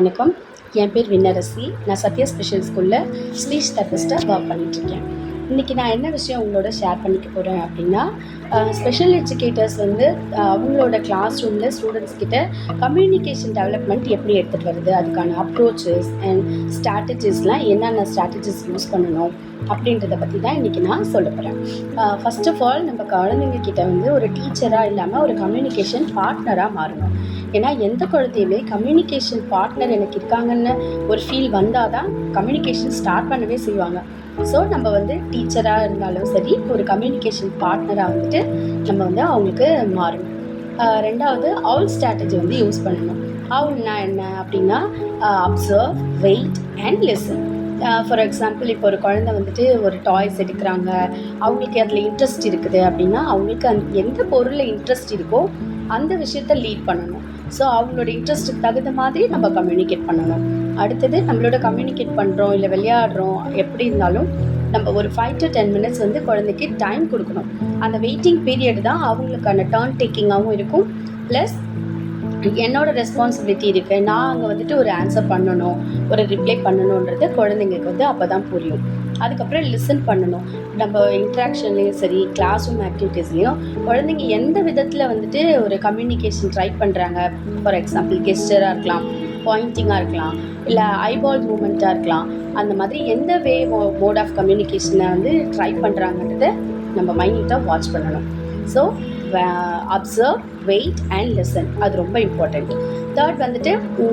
வணக்கம். என் பேர் விண்ணரசி. நான் சத்யா ஸ்பெஷல் ஸ்கூலில் ஸ்பீச் தெரபிஸ்ட்டாக ஒர்க் பண்ணிகிட்ருக்கேன். இன்றைக்கி நான் என்ன விஷயம் உங்களோட ஷேர் பண்ணிக்க போகிறேன் அப்படின்னா, ஸ்பெஷல் எஜுகேட்டர்ஸ் அவங்களோட கிளாஸ் ரூமில் ஸ்டூடெண்ட்ஸ் கிட்ட கம்யூனிகேஷன் டெவலப்மெண்ட் எப்படி எடுத்துகிட்டு வருது, அதுக்கான அப்ரோச்சஸ் அண்ட் ஸ்ட்ராட்டஜிஸ்லாம் என்னென்ன ஸ்ட்ராட்டஜிஸ் யூஸ் பண்ணணும் அப்படின்றத பற்றி தான் இன்றைக்கி நான் சொல்ல போகிறேன். ஃபர்ஸ்ட் ஆஃப் ஆல், நம்ம குழந்தைங்க கிட்ட ஒரு டீச்சராக இல்லாமல் ஒரு கம்யூனிகேஷன் பார்ட்னராக மாறணும். ஏன்னா எந்த குழந்தையுமே கம்யூனிகேஷன் பார்ட்னர் எனக்கு இருக்காங்கன்னு ஒரு ஃபீல் வந்தால் தான் கம்யூனிகேஷன் ஸ்டார்ட் பண்ணவே செய்வாங்க. ஸோ நம்ம டீச்சராக இருந்தாலும் சரி, ஒரு கம்யூனிகேஷன் பார்ட்னராக நம்ம அவங்களுக்கு மாறணும். ரெண்டாவது, அவுல் ஸ்ட்ராட்டஜி யூஸ் பண்ணணும். அவுல்னா என்ன அப்படின்னா, observe, wait and listen. For example, இப்போ ஒரு குழந்தை ஒரு டாய்ஸ் எடுக்கிறாங்க, அவங்களுக்கு அதில் இன்ட்ரெஸ்ட் இருக்குது அப்படின்னா, அவங்களுக்கு எந்த பொருளில் இன்ட்ரெஸ்ட் இருக்கோ அந்த விஷயத்த லீட் பண்ணணும். ஸோ அவங்களோட இன்ட்ரெஸ்ட்டுக்கு தகுந்த மாதிரி நம்ம கம்யூனிகேட் பண்ணணும். அடுத்தது, நம்மளோட கம்யூனிகேட் பண்ணுறோம் இல்லை விளையாடுறோம், எப்படி இருந்தாலும் நம்ம ஒரு 5 to 10 minutes குழந்தைக்கு டைம் கொடுக்கணும். அந்த வெயிட்டிங் பீரியட் தான் அவங்களுக்கான டர்ன் டேக்கிங்காகவும் இருக்கும். ப்ளஸ் என்னோட ரெஸ்பான்சிபிலிட்டி இருக்குது, நான் அங்கே ஒரு ஆன்சர் பண்ணணும், ஒரு ரிப்ளை பண்ணணுன்றது குழந்தைங்களுக்கு அப்போ தான் புரியும். அதுக்கப்புறம் லிசன் பண்ணணும். நம்ம இன்ட்ராக்ஷன்லேயும் சரி, கிளாஸ் ரூம் ஆக்டிவிட்டீஸ்லேயும் குழந்தைங்க எந்த விதத்தில் ஒரு கம்யூனிகேஷன் ட்ரை பண்ணுறாங்க. ஃபார் எக்ஸாம்பிள், கெஸ்டராக இருக்கலாம், பாயிண்டிங்காக இருக்கலாம், இல்லை ஐபால் மூமெண்ட்டாக இருக்கலாம். அந்த மாதிரி எந்த மோட் ஆஃப் கம்யூனிகேஷனை ட்ரை பண்ணுறாங்கன்றதை நம்ம மைன்யூட்டாக வாட்ச் பண்ணணும். So observe, wait and listen, அது ரொம்ப இம்பார்ட்டண்ட். தேர்ட்,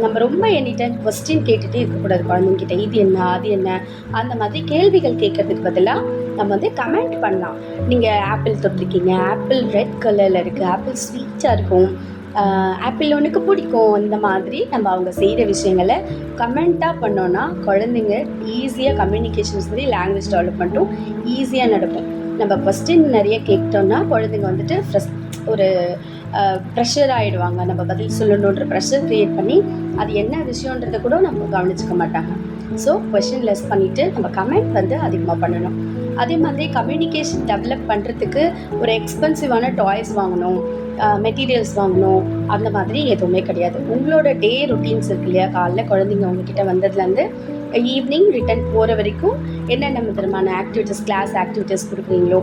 நம்ம ரொம்ப எனி டைம் கொஸ்டின் கேட்டுகிட்டே இருக்கக்கூடாது குழந்தைங்கிட்ட. இது என்ன, அது என்ன, அந்த மாதிரி கேள்விகள் கேட்கறதுக்கு பதிலாக நம்ம கமெண்ட் பண்ணலாம். நீங்கள் ஆப்பிள் தொட்டிருக்கீங்க, ஆப்பிள் ரெட் கலரில் இருக்குது, ஆப்பிள் ஸ்வீட்டாக இருக்கும், ஆப்பிள் உனக்கு பிடிக்கும். இந்த மாதிரி நம்ம அவங்க செய்கிற விஷயங்களை கமெண்ட்டாக பண்ணோன்னா குழந்தைங்க ஈஸியாக கம்யூனிகேஷன் சரி, லாங்குவேஜ் டெவலப்மெண்ட்டும் ஈஸியாக நடக்கும். நம்ம கொஸ்டின் நிறைய கேட்டோம்னா குழந்தைங்க ஒரு ப்ரெஷர் ஆகிடுவாங்க. நம்ம பதில் சொல்லணுன்ற ப்ரெஷர் க்ரியேட் பண்ணி அது என்ன விஷயன்றதை கூட நம்ம கவனிச்சிக்க மாட்டாங்க. ஸோ கொஸ்டின் லெஸ் பண்ணிவிட்டு நம்ம கமெண்ட் அதிகமாக பண்ணணும். அதே மாதிரி கம்யூனிகேஷன் டெவலப் பண்ணுறதுக்கு ஒரு எக்ஸ்பென்சிவான டாய்ஸ் வாங்கணும், மெட்டீரியல்ஸ் வாங்கணும், அந்த மாதிரி எதுவுமே கிடையாது. உங்களோட டே ரொட்டீன்ஸ் இருக்கு இல்லையா, காலைல குழந்தைங்க உங்ககிட்ட வந்ததுலேருந்து ஈவினிங் ரிட்டர்ன் போகிற வரைக்கும் என்னென்ன விதமான ஆக்டிவிட்டீஸ், கிளாஸ் ஆக்டிவிட்டீஸ் கொடுக்குறீங்களோ,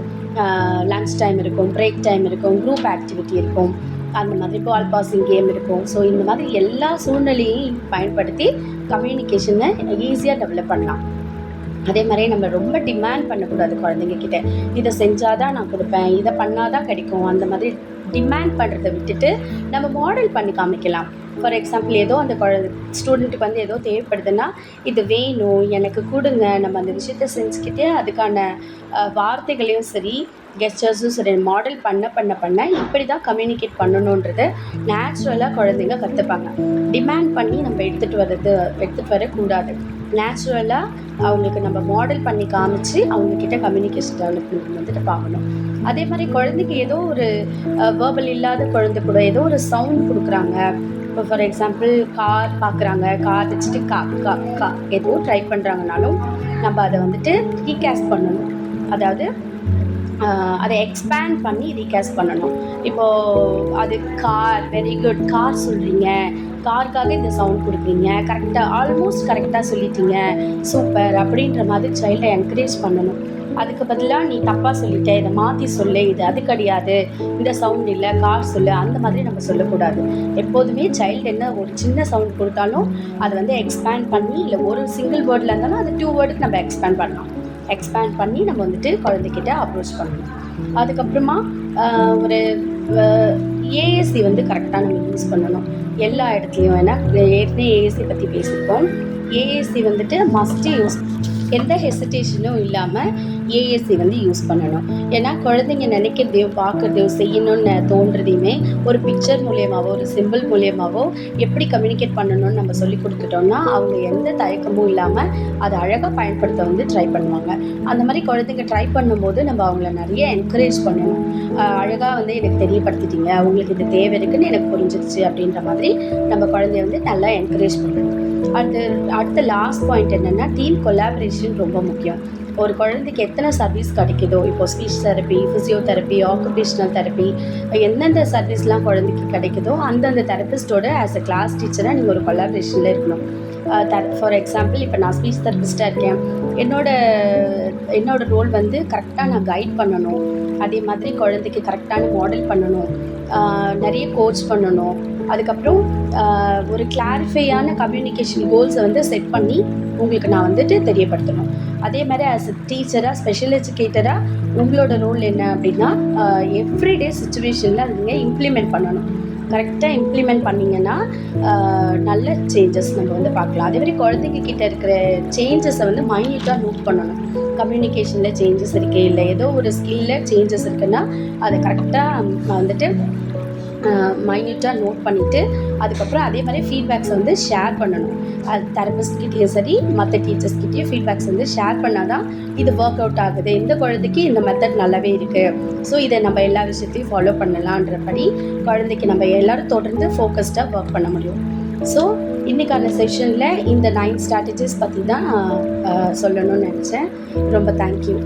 லன்ச் டைம் இருக்கும், பிரேக் டைம் இருக்கும், குரூப் ஆக்டிவிட்டி இருக்கும், அந்த மாதிரி பால் பாசிங் கேம் இருக்கும். ஸோ இந்த மாதிரி எல்லா சூழ்நிலையும் பயன்படுத்தி கம்யூனிகேஷனை ஈஸியாக டெவலப் பண்ணலாம். அதே மாதிரி நம்ம ரொம்ப டிமாண்ட் பண்ணக்கூடாது குழந்தைங்கக்கிட்ட. இதை செஞ்சால் தான் நான் கொடுப்பேன், இதை பண்ணால் தான் கிடைக்கும். அந்த மாதிரி டிமாண்ட் பண்ணுறதை விட்டுட்டு நம்ம மாடல் பண்ணி காமிக்கலாம். ஃபார் எக்ஸாம்பிள், ஏதோ அந்த ஸ்டூடெண்ட்டுக்கு ஏதோ தேவைப்படுதுன்னா, இது வேணும், எனக்கு கொடுங்க, நம்ம அந்த விஷயத்தை செஞ்சுக்கிட்டே அதுக்கான வார்த்தைகளையும் சரி, கெஸ்டர்ஸும் சரி மாடல் பண்ண இப்படி தான் கம்யூனிகேட் பண்ணணுன்றதை நேச்சுரலாக குழந்தைங்க கற்றுப்பாங்க. டிமாண்ட் பண்ணி நம்ம எடுத்துகிட்டு வரக்கூடாது. நேச்சுரலாக அவங்களுக்கு நம்ம மாடல் பண்ணி காமிச்சு அவங்கக்கிட்ட கம்யூனிகேஷன் டெவலப்மெண்ட் பார்க்கணும். அதே மாதிரி குழந்தைக்கு ஏதோ ஒரு வேர்பல் இல்லாத குழந்தை கூட ஏதோ ஒரு சவுண்ட் கொடுக்குறாங்க. இப்போ ஃபார் எக்ஸாம்பிள், கார் பார்க்குறாங்க, கார் வச்சுட்டு கா ஏதோ ட்ரை பண்ணுறாங்கனாலும் நம்ம அதை ரீகாஸ்ட் பண்ணணும். அதாவது அதை எக்ஸ்பேண்ட் பண்ணி ரீகாஸ்ட் பண்ணணும். இப்போது அது கார், வெரி குட், கார் சொல்கிறீங்க, காருக்காக இந்த சவுண்ட் கொடுக்குறீங்க, கரெக்டாக, ஆல்மோஸ்ட் கரெக்டாக சொல்லிட்டீங்க, சூப்பர் அப்படின்ற மாதிரி சைல்டை என்கரேஜ் பண்ணணும். அதுக்கு பதிலாக நீ தப்பாக சொல்லிட்ட, இதை மாற்றி சொல்லு, இது அது கிடையாது, இந்த சவுண்ட் இல்லை, கார் சொல்லு, அந்த மாதிரி நம்ம சொல்லக்கூடாது. எப்போதுமே சைல்டு என்ன ஒரு சின்ன சவுண்ட் கொடுத்தாலும் அதை எக்ஸ்பேண்ட் பண்ணி, இல்லை ஒரு சிங்கிள் வேர்டில் இருந்தாலும் அது 2 வேர்டுக்கு நம்ம எக்ஸ்பேண்ட் பண்ணலாம். எக்ஸ்பேண்ட் பண்ணி நம்ம குழந்தைகிட்ட அப்ரோச் பண்ணணும். அதுக்கப்புறமா ஒரு ஏஎஸ்சி கரெக்டாக நம்ம யூஸ் பண்ணணும் எல்லா இடத்துலையும். ஏன்னா ஏற்கனவே ஏஎஸ்சி பற்றி பேசியிருக்கோம். ஏஎஸ்சி மஸ்ட் யூஸ், எந்த ஹெசிடேஷனும் இல்லாமல் ஏஎஸ்சி யூஸ் பண்ணணும். ஏன்னா குழந்தைங்க நினைக்கிறதையோ பார்க்குறதையோ செய்யணும்னு தோன்றதையுமே ஒரு பிக்சர் மூலியமாகவோ, ஒரு சிம்பிள் மூலியமாகவோ எப்படி கம்யூனிகேட் பண்ணணும்னு நம்ம சொல்லி கொடுத்துட்டோம்னா அவங்க எந்த தயக்கமும் இல்லாமல் அதை அழகாக பயன்படுத்த ட்ரை பண்ணுவாங்க. அந்த மாதிரி குழந்தைங்க ட்ரை பண்ணும்போது நம்ம அவங்கள நிறைய என்கரேஜ் பண்ணணும். அழகாக எனக்கு தெரியப்படுத்திட்டீங்க, அவங்களுக்கு இது தேவை இருக்குன்னு எனக்கு புரிஞ்சிருச்சு அப்படின்ற மாதிரி நம்ம குழந்தைய நல்லா என்கரேஜ் பண்ணணும். அடுத்த லாஸ்ட் பாயிண்ட் என்னென்னா, டீம் கொலாபரேஷன் ரொம்ப முக்கியம். ஒரு குழந்தைக்கு எத்தனை சர்வீஸ் கிடைக்குதோ, இப்போ speech therapy, physiotherapy, occupational therapy, எந்தெந்த சர்வீஸ்லாம் குழந்தைக்கு கிடைக்குதோ அந்தந்த தெரபிஸ்ட்டோட ஆஸ் அ கிளாஸ் டீச்சராக நீங்கள் ஒரு கொலாபரேஷனில் இருக்கணும். ஃபார் எக்ஸாம்பிள் இப்போ நான் ஸ்பீச் தெரபிஸ்ட்டாக இருக்கேன், என்னோட ரோல் வந்து கரெக்டாக நான் கைட் பண்ணணும், அதே மாதிரி குழந்தைக்கு கரெக்டான மாடல் பண்ணணும், நிறைய கோச் பண்ணணும், அதுக்கப்புறம் ஒரு கிளாரிஃபையான கம்யூனிகேஷன் கோல்ஸை வந்து செட் பண்ணி உங்களுக்கு நான் வந்துட்டு தெரியப்படுத்தணும். அதே மாதிரி ஆஸ் அ டீச்சராக, ஸ்பெஷல் எஜுகேட்டராக உங்களோட ரோல் என்ன அப்படின்னா எவ்ரிடே சுச்சுவேஷனில் அதை நீங்கள் இம்ப்ளிமெண்ட் பண்ணணும். கரெக்டாக இம்ப்ளிமெண்ட் பண்ணிங்கன்னா நல்ல சேஞ்சஸ் நம்ம வந்து பார்க்கலாம். அதே மாதிரி குழந்தைங்க கிட்ட இருக்கிற சேஞ்சஸை வந்து மைன்யூட்டாக நோட் பண்ணணும். கம்யூனிகேஷனில் சேஞ்சஸ் இருக்குது, இல்லை ஏதோ ஒரு ஸ்கில்லில் சேஞ்சஸ் இருக்குன்னா அதை கரெக்டாக வந்துட்டு மைன்யூட்டாக நோட் பண்ணிவிட்டு அதுக்கப்புறம் அதே மாதிரி ஃபீட்பேக்ஸை வந்து ஷேர் பண்ணணும். அது தெரபிஸ்ட்கிட்டேயும் சரி மற்ற டீச்சர்ஸ்கிட்டேயும் ஃபீட்பேக்ஸ் வந்து ஷேர் பண்ணால் தான் இது ஒர்க் அவுட் ஆகுது, இந்த குழந்தைக்கு இந்த மெத்தட் நல்லாவே இருக்குது, ஸோ இதை நம்ம எல்லா விஷயத்தையும் ஃபாலோ பண்ணலான்றபடி குழந்தைக்கு நம்ம எல்லோரும் தொடர்ந்து ஃபோக்கஸ்டாக ஒர்க் பண்ண முடியும். ஸோ இன்றைக்கான செஷனில் இந்த 9 ஸ்ட்ராட்டஜிஸ் பற்றி தான் சொல்லணும்னு நினச்சேன். ரொம்ப தேங்க்யூ.